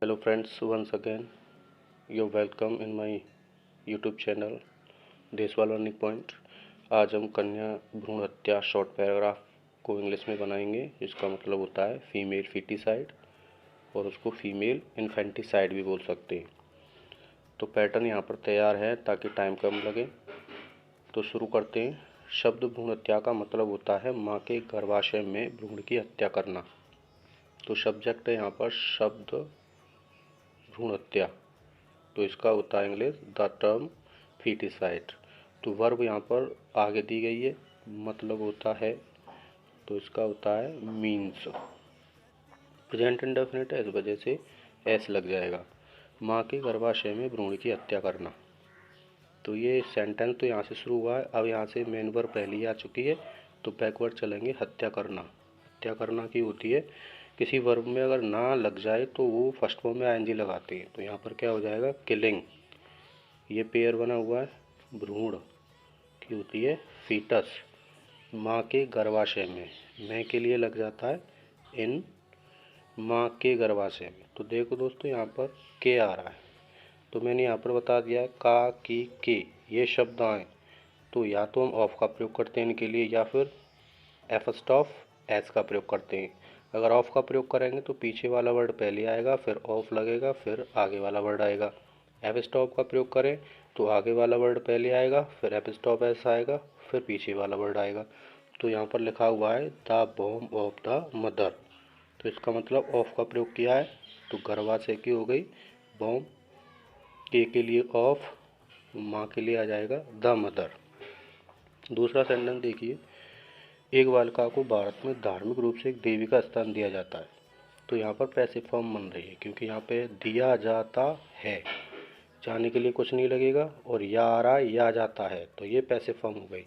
Hello friends, once again you're welcome in my YouTube channel Deshwal learning point. आज हम कन्या भ्रूण हत्या शॉर्ट पैराग्राफ को इंग्लिश में बनाएंगे, जिसका मतलब होता है फीमेल फीटिसाइड और उसको फीमेल इन्फेंटिसाइड भी बोल सकते हैं। तो पैटर्न यहाँ पर तैयार है ताकि टाइम कम लगे। तो शुरू करते हैं। शब्द भ्रूण हत्या का मतलब होता है माँ के गर्भाशय में भ्रूण की हत्या करना। तो सब्जेक्ट है यहाँ पर शब्द भ्रूण हत्या, तो इसका होता है इंग्लिश द टर्म फीटिसाइड। तो वर्ब यहाँ पर आगे दी गई है, मतलब होता है, तो इसका होता है मीन्स। प्रेजेंट इंडेफिनिट है, इस वजह से एस लग जाएगा। माँ के गर्भाशय में भ्रूण की हत्या करना। तो ये सेंटेंस तो यहाँ से शुरू हुआ है। अब यहाँ से मेन वर्ब पहली आ चुकी है, तो बैकवर्ड चलेंगे। हत्या करना, हत्या करना की होती है, किसी वर्ब में अगर ना लग जाए तो वो फर्स्ट फॉर्म में आईएनजी लगाते हैं। तो यहाँ पर क्या हो जाएगा, किलिंग। ये पेयर बना हुआ है, भ्रूण की होती है फीटस। माँ के गर्भाशय में के लिए लग जाता है इन माँ के गर्भाशय में। तो देखो दोस्तों, यहाँ पर के आ रहा है, तो मैंने यहाँ पर बता दिया का, की, के ये शब्द आए तो या तो हम ऑफ का प्रयोग करते हैं इनके लिए, या फिर एफ स्टॉफ एस का प्रयोग करते हैं। अगर ऑफ का प्रयोग करेंगे तो पीछे वाला वर्ड पहले आएगा, फिर ऑफ लगेगा, फिर आगे वाला वर्ड आएगा। एफ स्टॉप का प्रयोग करें तो आगे वाला वर्ड पहले आएगा, फिर एफ स्टॉप एस आएगा, फिर पीछे वाला वर्ड आएगा। तो यहाँ पर लिखा हुआ है the bomb of the mother, तो इसका मतलब ऑफ का प्रयोग किया है, तो गर्भाशय की हो गई बॉम्ब, के लिए ऑफ, माँ के लिए आ जाएगा द मदर। दूसरा सेंटेंस देखिए, एक बालिका को भारत में धार्मिक रूप से एक देवी का स्थान दिया जाता है। तो यहाँ पर पैसिव फॉर्म बन रही है, क्योंकि यहाँ पे दिया जाता है, जाने के लिए कुछ नहीं लगेगा, और या आ रहा है, या जाता है, तो ये पैसिव फॉर्म हो गई।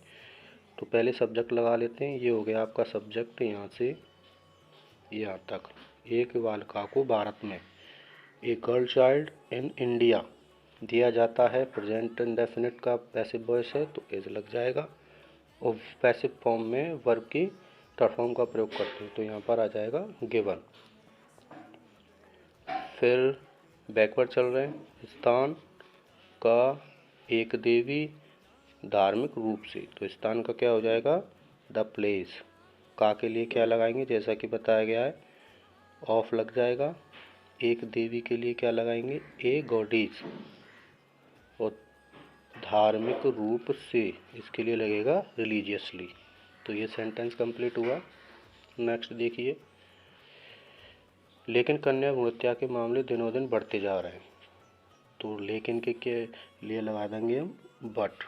तो पहले सब्जेक्ट लगा लेते हैं। ये हो गया आपका सब्जेक्ट यहाँ से यहाँ तक। एक बालिका को भारत में, एक गर्ल चाइल्ड इन इंडिया दिया जाता है। प्रेजेंट इंडेफिनिट का पैसिव वॉइस है, तो एज लग जाएगा, और पैसिव फॉर्म में वर्ब की थर्ड फॉर्म का प्रयोग करते हैं, तो यहाँ पर आ जाएगा गिवन। फिर बैकवर्ड चल रहे हैं। स्थान का एक देवी धार्मिक रूप से, तो स्थान का क्या हो जाएगा, द प्लेस। का के लिए क्या लगाएंगे, जैसा कि बताया गया है, ऑफ लग जाएगा। एक देवी के लिए क्या लगाएंगे, ए गॉडेस, और धार्मिक रूप से इसके लिए लगेगा रिलीजियसली। तो ये सेंटेंस कंप्लीट हुआ। नेक्स्ट देखिए, लेकिन कन्या भ्रूण हत्या के मामले दिनों दिन बढ़ते जा रहे हैं। तो लेकिन के लिए लगा देंगे हम बट।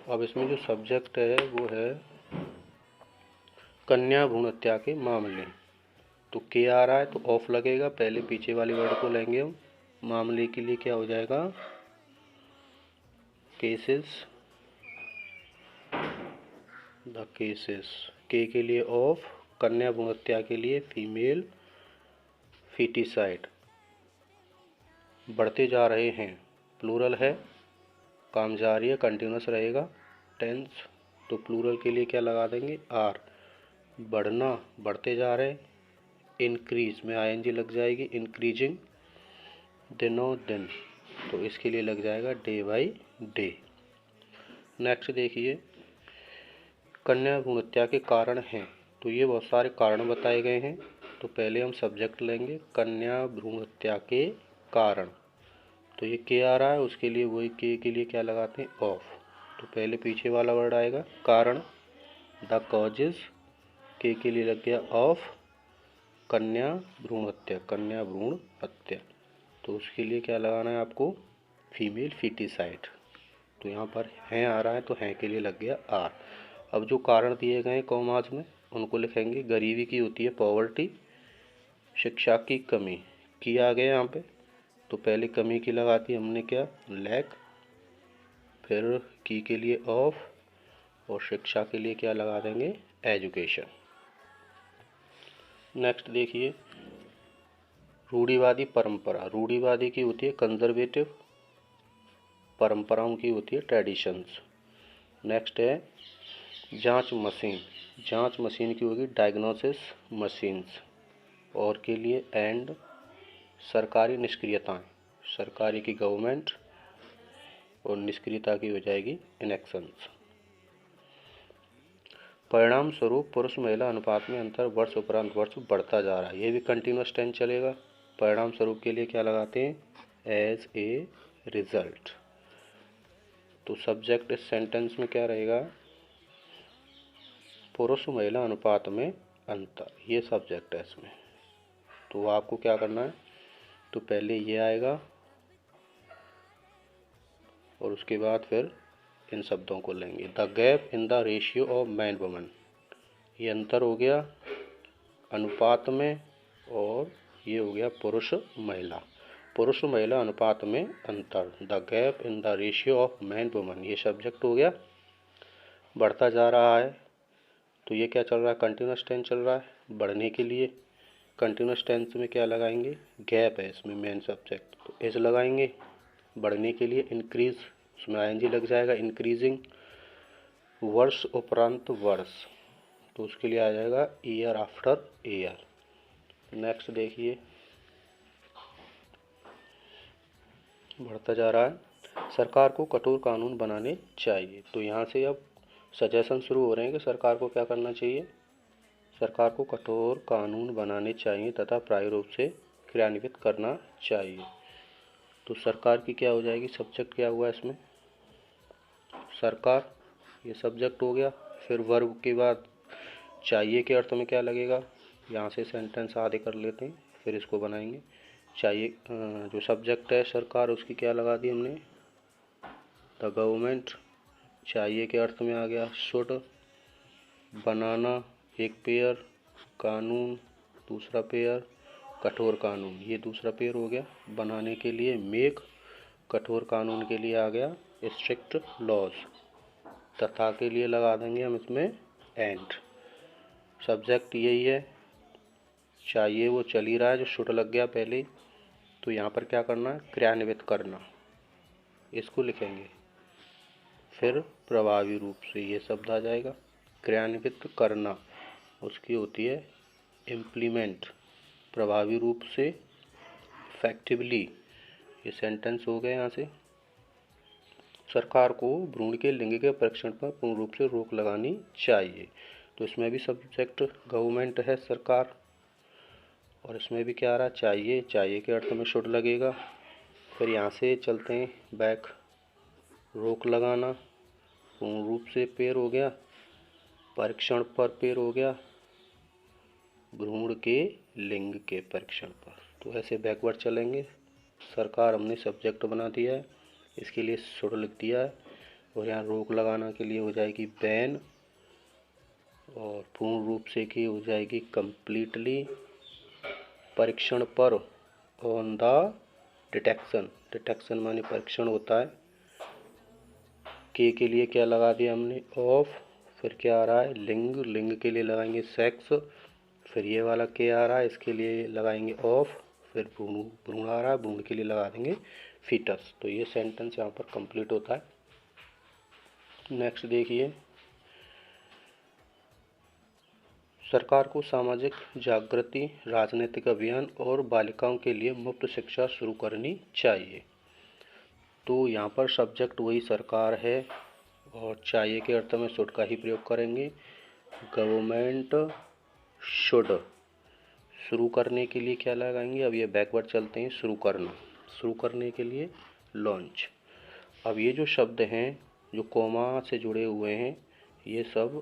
अब इसमें जो सब्जेक्ट है वो है कन्या भ्रूण हत्या के मामले, तो के आ रहा है तो ऑफ लगेगा, पहले पीछे वाली वर्ड को लेंगे हम। मामले के लिए क्या हो जाएगा, केसेस, द केसेस। के लिए ऑफ, कन्या भ्रूण हत्या के लिए फीमेल फीटिसाइड। बढ़ते जा रहे हैं, प्लूरल है, काम जारी है, कंटिन्यूस रहेगा। टेंस, तो प्लूरल के लिए क्या लगा देंगे, आर। बढ़ना, बढ़ते जा रहे। इंक्रीज में आईएनजी लग जाएगी, इंक्रीजिंग। दिनों दिन, तो इसके लिए लग जाएगा डे बाई डे। नेक्स्ट देखिए, कन्या भ्रूण हत्या के कारण हैं। तो ये बहुत सारे कारण बताए गए हैं। तो पहले हम सब्जेक्ट लेंगे, कन्या भ्रूण हत्या के कारण। तो ये के आ रहा है, उसके लिए वही के लिए क्या लगाते हैं, ऑफ। तो पहले पीछे वाला वर्ड आएगा कारण, द कॉजेज। के लिए लग गया ऑफ, कन्या भ्रूण हत्या, कन्या भ्रूण हत्या, तो उसके लिए क्या लगाना है आपको, फीमेल फीटिसाइड। तो यहाँ पर हैं आ रहा है, तो हैं के लिए लग गया आर। अब जो कारण दिए गए हैं कॉमास में, उनको लिखेंगे। गरीबी की होती है पॉवर्टी, शिक्षा की कमी की आ गया यहाँ पे, तो पहले कमी की लगा दी हमने क्या, लैक। फिर की के लिए ऑफ, और शिक्षा के लिए क्या लगा देंगे, एजुकेशन। नेक्स्ट देखिए, रूढ़िवादी परंपरा। रूढ़िवादी की होती है कंजर्वेटिव, परंपराओं की होती है ट्रेडिशंस। नेक्स्ट है जांच मशीन। जांच मशीन की होगी डायग्नोसिस मशीन्स। और के लिए एंड सरकारी निष्क्रियताएं, सरकारी की गवर्नमेंट और निष्क्रियता की हो जाएगी इनएक्शंस। परिणाम स्वरूप पुरुष महिला अनुपात में अंतर वर्ष उपरांत वर्ष बढ़ता जा रहा है। ये भी कंटिन्यूस टेंस चलेगा। परिणाम स्वरूप के लिए क्या लगाते हैं? As a result. तो सब्जेक्ट इस सेंटेंस में क्या रहेगा? पुरुष महिला अनुपात में अंतर, ये सब्जेक्ट है इसमें। तो आपको क्या करना है? तो पहले ये आएगा और उसके बाद फिर इन शब्दों को लेंगे। The gap in the ratio of man woman, ये अंतर हो गया अनुपात में, और ये हो गया पुरुष महिला। पुरुष महिला अनुपात में अंतर, the gap in the ratio of man woman, ये सब्जेक्ट हो गया। बढ़ता जा रहा है, तो ये क्या चल रहा है? कंटिन्यूस टेंस चल रहा है। बढ़ने के लिए कंटिन्यूस टेंस में क्या लगाएंगे? गैप है इसमें मेन सब्जेक्ट, तो एज लगाएंगे। बढ़ने के लिए इंक्रीज, उसमें आईएनजी लग जाएगा, इंक्रीजिंग। वर्ष उपरांत वर्ष, तो उसके लिए आ जाएगा ईयर आफ्टर ईयर। नेक्स्ट देखिए, बढ़ता जा रहा है। सरकार को कठोर कानून बनाने चाहिए। तो यहाँ से अब सजेशन शुरू हो रहे हैं कि सरकार को क्या करना चाहिए? सरकार को कठोर कानून बनाने चाहिए तथा प्रायोगिक रूप से क्रियान्वित करना चाहिए। तो सरकार की क्या हो जाएगी? सब्जेक्ट क्या हुआ इसमें? सरकार, ये सब्जेक्ट हो गया। फिर वर्ब के बाद चाहिए के अर्थ में क्या लगेगा? यहाँ से सेंटेंस आधे कर लेते हैं, फिर इसको बनाएंगे। चाहिए जो सब्जेक्ट है सरकार, उसकी क्या लगा दी हमने? The government. चाहिए के अर्थ में आ गया शुड। बनाना एक पेयर, कानून दूसरा पेयर, कठोर कानून ये दूसरा पेयर हो गया। बनाने के लिए मेक, कठोर कानून के लिए आ गया स्ट्रिक्ट लॉज। तथा के लिए लगा देंगे हम इसमें एंड। सब्जेक्ट यही है, चाहिए वो चल ही रहा है, जो शुड लग गया पहले, तो यहाँ पर क्या करना है? क्रियान्वित करना, इसको लिखेंगे। फिर प्रभावी रूप से ये शब्द आ जाएगा, क्रियान्वित करना, उसकी होती है इम्प्लीमेंट। प्रभावी रूप से इफेक्टिवली, ये सेंटेंस हो गए। यहाँ से सरकार को भ्रूण के लिंग के परीक्षण पर पूर्ण रूप से रोक लगानी चाहिए। तो इसमें भी सब्जेक्ट गवर्नमेंट है, सरकार, और इसमें भी क्या आ रहा? चाहिए। चाहिए के अर्थ में शुड लगेगा। फिर यहाँ से चलते हैं बैक, रोक लगाना पूर्ण रूप से पेड़ हो गया, परीक्षण पर पेड़ हो गया, भ्रूण के लिंग के परीक्षण पर। तो ऐसे बैकवर्ड चलेंगे। सरकार हमने सब्जेक्ट बना दिया है, इसके लिए शुड लिख दिया है, और यहाँ रोक लगाना के लिए हो जाएगी बैन, और पूर्ण रूप से की हो जाएगी कंप्लीटली। परीक्षण पर ऑन द डिटेक्शन, डिटेक्शन माने परीक्षण होता है। के लिए क्या लगा दिया हमने? ऑफ। फिर क्या आ रहा है? लिंग, लिंग के लिए लगाएंगे सेक्स। फिर ये वाला के आ रहा है, इसके लिए लगाएंगे ऑफ। फिर भ्रूण, भ्रूण आ रहा है, भ्रूण के लिए लगा देंगे फीटस। तो ये सेंटेंस यहाँ पर कंप्लीट होता है। नेक्स्ट देखिए, सरकार को सामाजिक जागृति, राजनीतिक अभियान और बालिकाओं के लिए मुफ्त शिक्षा शुरू करनी चाहिए। तो यहाँ पर सब्जेक्ट वही सरकार है, और चाहिए के अर्थ में शुड का ही प्रयोग करेंगे। Government should. शुरू करने के लिए क्या लगाएंगे? अब ये बैकवर्ड चलते हैं, शुरू करना, शुरू करने के लिए लॉन्च। अब ये जो शब्द हैं जो कोमा से जुड़े हुए हैं, ये सब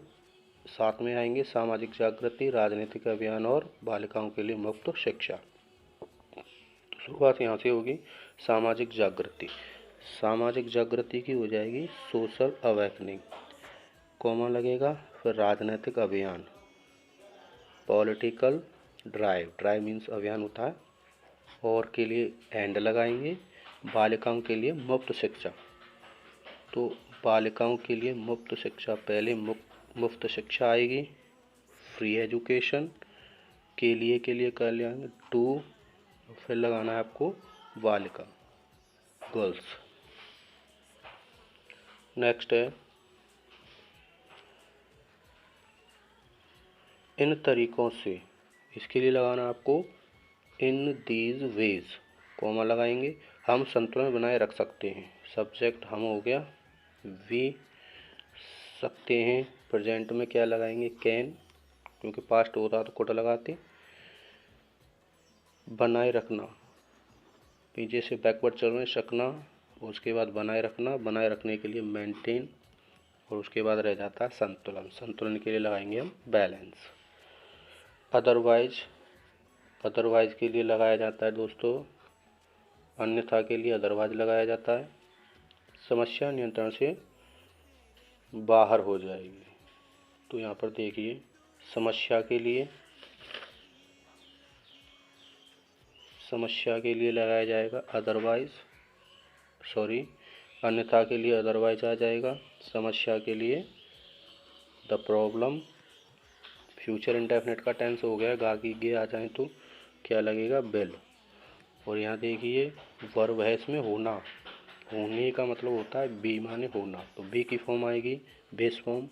साथ में आएंगे, सामाजिक जागृति, राजनीतिक अभियान और बालिकाओं के लिए मुफ्त शिक्षा। तो शुरुआत यहाँ से होगी, सामाजिक जागृति। सामाजिक जागृति की हो जाएगी सोशल अवेकनिंग, कॉमा लगेगा। फिर राजनीतिक अभियान, पॉलिटिकल ड्राइव, ड्राइव मीन्स अभियान होता है, और के लिए एंड लगाएंगे। बालिकाओं के लिए मुफ्त शिक्षा, तो बालिकाओं के लिए मुफ्त शिक्षा, पहले मुफ्त शिक्षा आएगी, फ्री एजुकेशन। के लिए कर लेंगे टू, फिर लगाना है आपको बालिका, गर्ल्स। नेक्स्ट है, इन तरीकों से इसके लिए लगाना आपको इन दीज वेज, कॉमा लगाएंगे। हम संतुलन बनाए रख सकते हैं, सब्जेक्ट हम हो गया वी सकते हैं। प्रेजेंट में क्या लगाएंगे, कैन, क्योंकि पास्ट होता तो कुड लगाते। बनाए रखना, पीछे से बैकवर्ड चल रहे हैं, सकना, उसके बाद बनाए रखना, बनाए रखने के लिए मेंटेन, और उसके बाद रह जाता है संतुलन। संतुलन के लिए लगाएंगे हम बैलेंस। अदरवाइज, अदरवाइज के लिए लगाया जाता है दोस्तों, अन्यथा के लिए अदरवाइज लगाया जाता है। समस्या नियंत्रण से बाहर हो जाएगी, तो यहाँ पर देखिए समस्या के लिए लगाया जाएगा अदरवाइज, अन्यथा के लिए अदरवाइज आ जाएगा। समस्या के लिए द प्रॉब्लम। फ्यूचर इंडेफिनिट का टेंस हो गया, गा की गे आ जाए तो क्या लगेगा, विल। और यहाँ देखिए वर्ब है इसमें होना, होने का मतलब होता है बी माने होना, तो बी की फॉर्म आएगी, बेस फॉर्म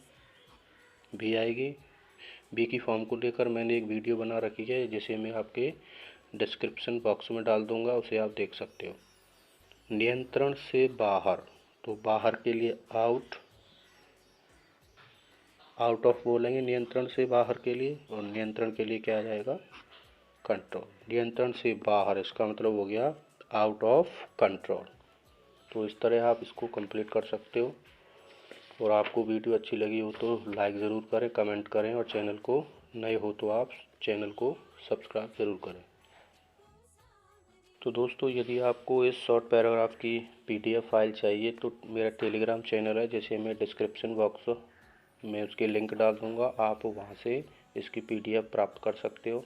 भी आएगी। बी की फॉर्म को लेकर मैंने एक वीडियो बना रखी है, जिसे मैं आपके डिस्क्रिप्शन बॉक्स में डाल दूंगा, उसे आप देख सकते हो। नियंत्रण से बाहर, तो बाहर के लिए आउट, आउट ऑफ बोलेंगे नियंत्रण से बाहर के लिए, और नियंत्रण के लिए क्या आ जाएगा, कंट्रोल। नियंत्रण से बाहर इसका मतलब हो गया आउट ऑफ कंट्रोल। तो इस तरह आप इसको कंप्लीट कर सकते हो। और आपको वीडियो अच्छी लगी हो तो लाइक ज़रूर करें, कमेंट करें, और चैनल को नए हो तो आप चैनल को सब्सक्राइब ज़रूर करें। तो दोस्तों यदि आपको इस शॉर्ट पैराग्राफ की PDF फाइल चाहिए तो मेरा टेलीग्राम चैनल है, जिसे मैं डिस्क्रिप्शन बॉक्स में उसके लिंक डाल दूँगा, आप वहाँ से इसकी PDF प्राप्त कर सकते हो।